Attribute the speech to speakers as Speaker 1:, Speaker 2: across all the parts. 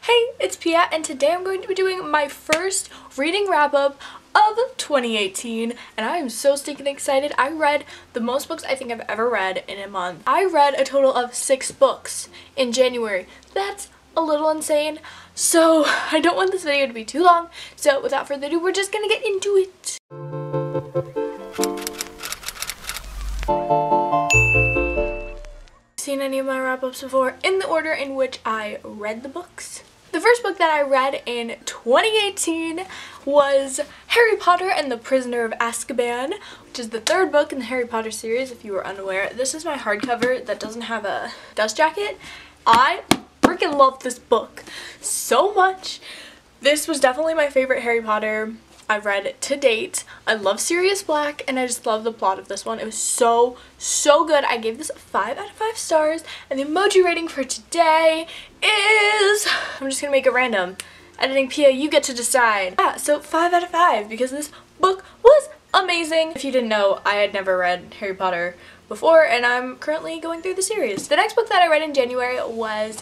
Speaker 1: Hey, it's Pia, and today I'm going to be doing my first reading wrap-up of 2018, and I am so stinking excited. I read the most books I think I've ever read in a month. I read a total of 6 books in January. That's a little insane, so I don't want this video to be too long, so without further ado, we're just gonna get into it. Seen any of my wrap-ups before in the order in which I read the books. The first book that I read in 2018 was Harry Potter and the Prisoner of Azkaban, which is the 3rd book in the Harry Potter series, if you were unaware. This is my hardcover that doesn't have a dust jacket. I freaking love this book so much. This was definitely my favorite Harry Potter I've read to date. I love Sirius Black, and I just love the plot of this one. It was so good. I gave this 5 out of 5 stars, and the emoji rating for today is, I'm just gonna make it random. Editing Pia, you get to decide. Yeah, so 5 out of 5 because this book was amazing. If you didn't know, I had never read Harry Potter before, and I'm currently going through the series. The next book that I read in January was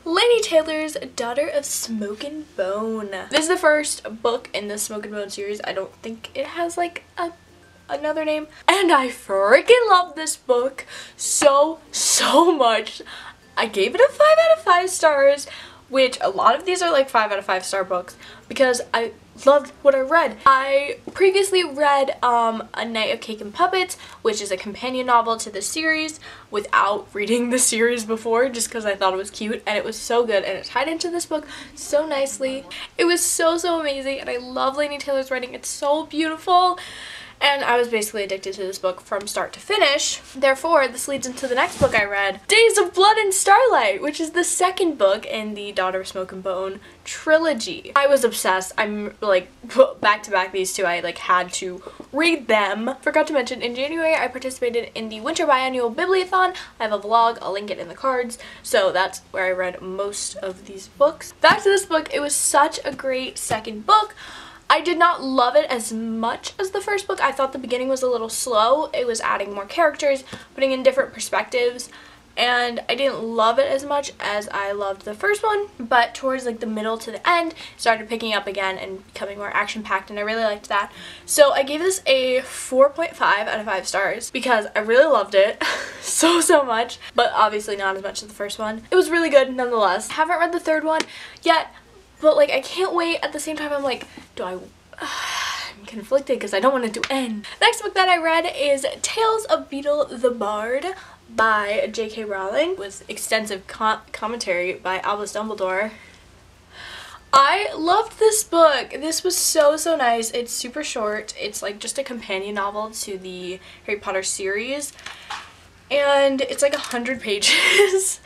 Speaker 1: Laini Taylor's Daughter of Smoke and Bone. This is the first book in the Smoke and Bone series. I don't think it has like another name. And I freaking love this book so much. I gave it a 5 out of 5 stars, which a lot of these are like 5 out of 5 star books because I loved what I read. I previously read A Night of Cake and Puppets, which is a companion novel to the series, without reading the series before, just because I thought it was cute, and it was so good, and it tied into this book so nicely. It was so amazing, and I love Laini Taylor's writing. It's so beautiful. And I was basically addicted to this book from start to finish. Therefore, this leads into the next book I read, Days of Blood and Starlight, which is the 2nd book in the Daughter of Smoke and Bone trilogy. I was obsessed. I'm like, back to back these two, I like had to read them. Forgot to mention, in January I participated in the Winter Biannual Bibliothon. I have a vlog, I'll link it in the cards. So that's where I read most of these books. Back to this book, it was such a great 2nd book. I did not love it as much as the 1st book. I thought the beginning was a little slow. It was adding more characters, putting in different perspectives, and I didn't love it as much as I loved the 1st one, but towards like the middle to the end, it started picking up again and becoming more action-packed, and I really liked that. So I gave this a 4.5 out of 5 stars because I really loved it so much, but obviously not as much as the 1st one. It was really good nonetheless. Haven't read the 3rd one yet, but like I can't wait. At the same time, I'm like, I'm conflicted because I don't want it to end. Next book that I read is Tales of Beetle the Bard by J.K. Rowling, with extensive commentary by Albus Dumbledore. I loved this book. This was so nice. It's super short. It's like just a companion novel to the Harry Potter series, and it's like 100 pages.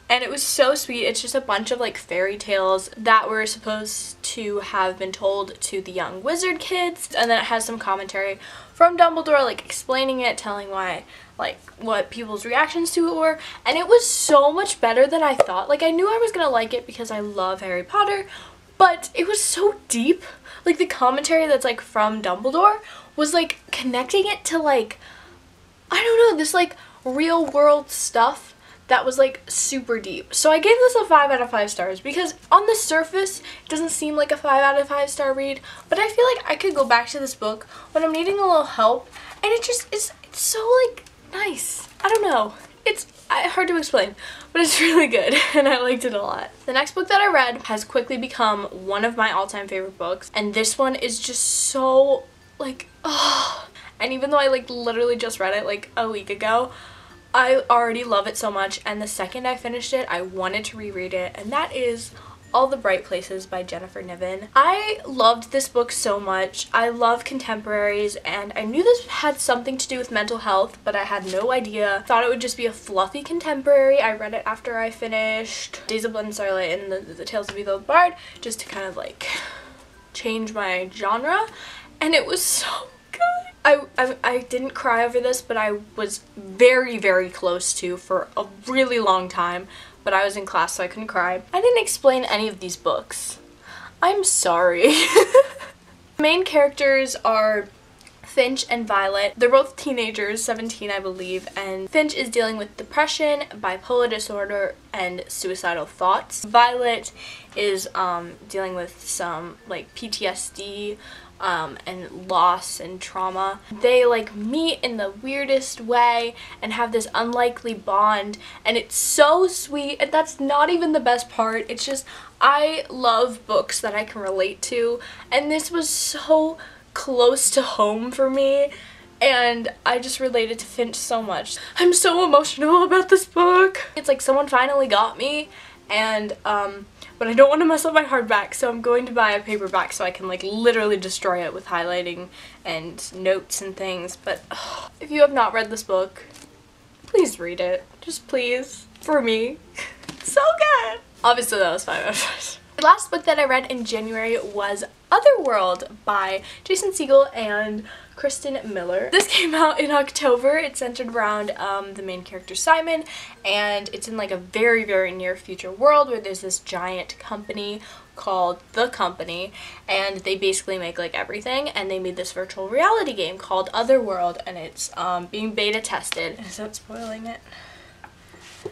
Speaker 1: And it was so sweet. It's just a bunch of like fairy tales that were supposed to have been told to the young wizard kids. And then it has some commentary from Dumbledore, like explaining it, telling why, like what people's reactions to it were. And it was so much better than I thought. Like I knew I was gonna like it because I love Harry Potter, but it was so deep. Like the commentary that's like from Dumbledore was like connecting it to like, I don't know, this like real world stuff that was like super deep. So I gave this a 5 out of 5 stars because on the surface it doesn't seem like a 5 out of 5 star read, but I feel like I could go back to this book when I'm needing a little help, and it just is, it's so like nice. I don't know, it's hard to explain, but it's really good and I liked it a lot. The next book that I read has quickly become one of my all-time favorite books, and this one is just so like, oh. And even though I like literally just read it like a week ago, I already love it so much, and the second I finished it, I wanted to reread it, and that is All the Bright Places by Jennifer Niven. I loved this book so much. I love contemporaries, and I knew this had something to do with mental health, but I had no idea. Thought it would just be a fluffy contemporary. I read it after I finished Days of Blood and Starlight and the Tales of Beetle the Bard, just to kind of like change my genre, and it was so good. I didn't cry over this, but I was very close to for a really long time, but I was in class so I couldn't cry. I didn't explain any of these books. I'm sorry. The main characters are Finch and Violet. They're both teenagers, 17 I believe, and Finch is dealing with depression, bipolar disorder, and suicidal thoughts. Violet is dealing with some like PTSD and loss and trauma. They like meet in the weirdest way and have this unlikely bond, and it's so sweet, and that's not even the best part. It's just, I love books that I can relate to, and this was so close to home for me, and I just related to Finch so much. I'm so emotional about this book. It's like someone finally got me, and but I don't want to mess up my hardback, so I'm going to buy a paperback so I can like literally destroy it with highlighting and notes and things. But if you have not read this book, please read it. Just please. For me. It's so good! Obviously that was 5 out of 5. The last book that I read in January was Otherworld by Jason Segel and Kristen Miller. This came out in October. It's centered around the main character Simon, and it's in like a very, very near future world where there's this giant company called The Company, and they basically make like everything, and they made this virtual reality game called Otherworld, and it's being beta tested. Is that spoiling it?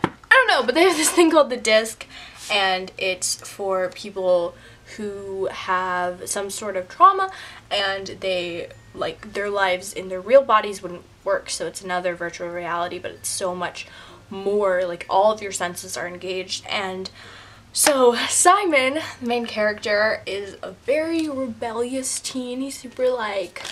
Speaker 1: I don't know, but they have this thing called the disc, and it's for people who have some sort of trauma and they like their lives in their real bodies wouldn't work, so it's another virtual reality, but it's so much more, like all of your senses are engaged. And so Simon, the main character, is a very rebellious teen. He's super like,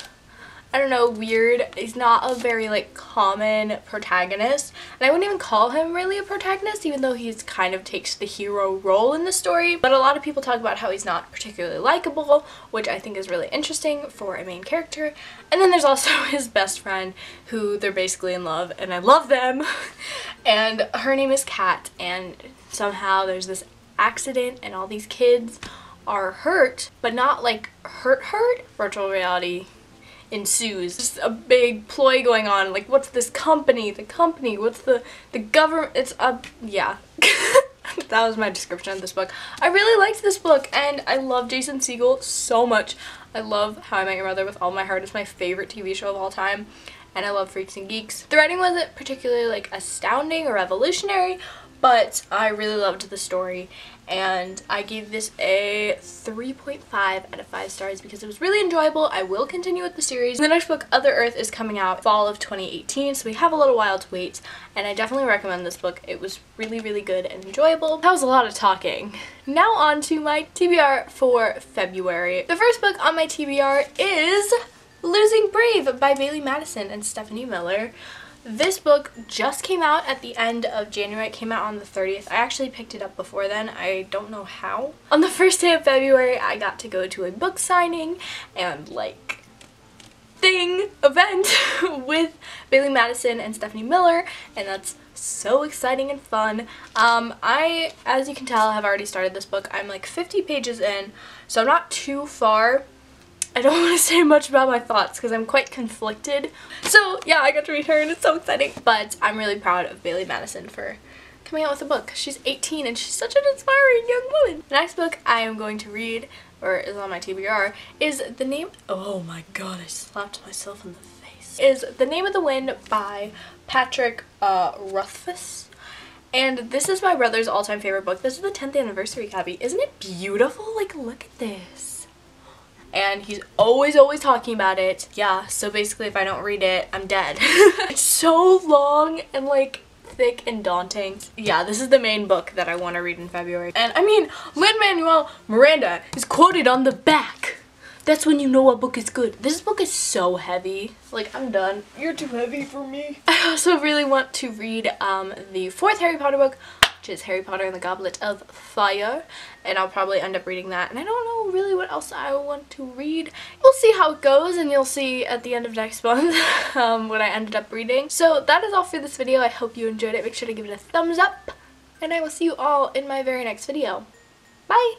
Speaker 1: I don't know, weird. He's not a very like common protagonist, and I wouldn't even call him really a protagonist, even though he's kind of takes the hero role in the story. But a lot of people talk about how he's not particularly likable, which I think is really interesting for a main character. And then there's also his best friend, who they're basically in love, and I love them. And her name is Kat, and somehow there's this accident and all these kids are hurt, but not like hurt. Virtual reality ensues. Just a big ploy going on, like what's this company, what's the government, it's a, yeah. That was my description of this book. I really liked this book, and I love Jason Segel so much. I love How I Met Your Mother with all my heart. It's my favorite TV show of all time, and I love Freaks and Geeks. The writing wasn't particularly like astounding or revolutionary, but I really loved the story, and I gave this a 3.5 out of 5 stars because it was really enjoyable. I will continue with the series. The next book, Other Earth, is coming out fall of 2018, so we have a little while to wait, and I definitely recommend this book. It was really, really good and enjoyable. That was a lot of talking. Now on to my TBR for February. The first book on my TBR is Losing Brave by Bailey Madison and Stephanie Miller. This book just came out at the end of January. It came out on the 30th. I actually picked it up before then. I don't know how. On the first day of February, I got to go to a book signing and like event with Bailey Madison and Stephanie Miller, and that's so exciting and fun. I, as you can tell, have already started this book. I'm like 50 pages in, so I'm not too far. I don't want to say much about my thoughts because I'm quite conflicted. So yeah, I got to read her and it's so exciting. But I'm really proud of Bailey Madison for coming out with a book. She's 18 and she's such an inspiring young woman. The next book I am going to read, or is on my TBR, is The Name... Oh my god, I slapped myself in the face. Is The Name of the Wind by Patrick Rothfuss. And this is my brother's all-time favorite book. This is the 10th anniversary copy. Isn't it beautiful? Like, look at this. And he's always talking about it. Yeah, so basically if I don't read it, I'm dead. It's so long and like thick and daunting. Yeah, this is the main book that I want to read in February. And I mean, Lin-Manuel Miranda is quoted on the back. That's when you know a book is good. This book is so heavy. Like, I'm done. You're too heavy for me. I also really want to read the 4th Harry Potter book, which is Harry Potter and the Goblet of Fire, and I'll probably end up reading that. And I don't know really what else I want to read. We'll see how it goes, and you'll see at the end of next month what I ended up reading. So that is all for this video. I hope you enjoyed it. Make sure to give it a thumbs up, and I will see you all in my very next video. Bye!